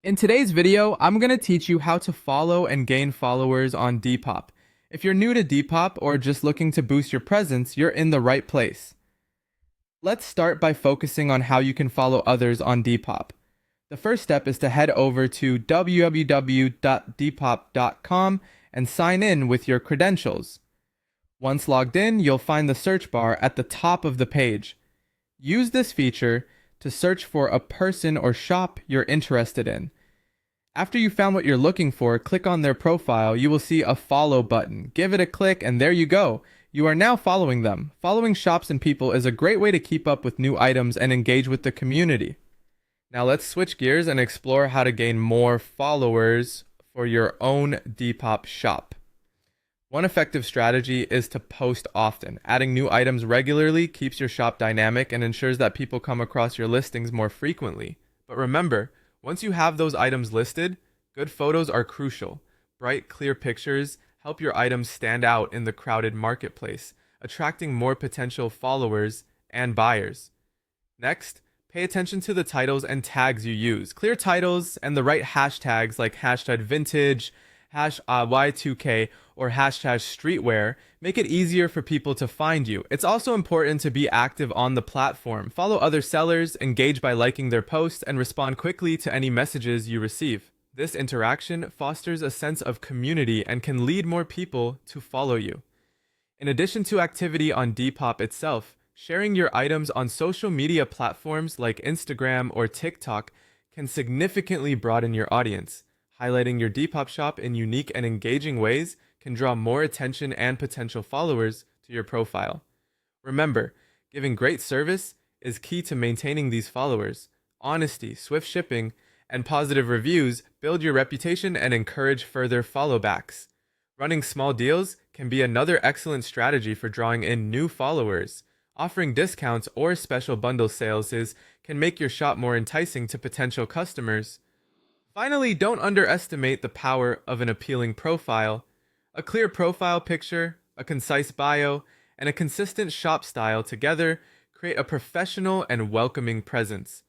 In today's video, I'm going to teach you how to follow and gain followers on Depop. If you're new to Depop or just looking to boost your presence, you're in the right place. Let's start by focusing on how you can follow others on Depop. The first step is to head over to www.depop.com and sign in with your credentials. Once logged in, you'll find the search bar at the top of the page. Use this feature to search for a person or shop you're interested in. After you found what you're looking for, click on their profile. You will see a follow button. Give it a click and there you go. You are now following them. Following shops and people is a great way to keep up with new items and engage with the community. Now let's switch gears and explore how to gain more followers for your own Depop shop. One effective strategy is to post often. Adding new items regularly keeps your shop dynamic and ensures that people come across your listings more frequently. But remember, once you have those items listed, good photos are crucial. Bright, clear pictures help your items stand out in the crowded marketplace, attracting more potential followers and buyers. Next, pay attention to the titles and tags you use. Clear titles and the right hashtags like hashtag vintage, Y2K, or hashtag streetwear make it easier for people to find you. It's also important to be active on the platform. Follow other sellers, engage by liking their posts, and respond quickly to any messages you receive. This interaction fosters a sense of community and can lead more people to follow you. In addition to activity on Depop itself, sharing your items on social media platforms like Instagram or TikTok can significantly broaden your audience. Highlighting your Depop shop in unique and engaging ways can draw more attention and potential followers to your profile. Remember, giving great service is key to maintaining these followers. Honesty, swift shipping, and positive reviews build your reputation and encourage further followbacks. Running small deals can be another excellent strategy for drawing in new followers. Offering discounts or special bundle sales can make your shop more enticing to potential customers. Finally, don't underestimate the power of an appealing profile. A clear profile picture, a concise bio, and a consistent shop style together create a professional and welcoming presence.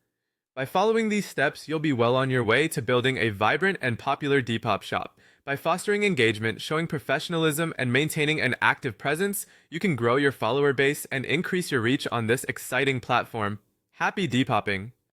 By following these steps, you'll be well on your way to building a vibrant and popular Depop shop. By fostering engagement, showing professionalism, and maintaining an active presence, you can grow your follower base and increase your reach on this exciting platform. Happy Depopping!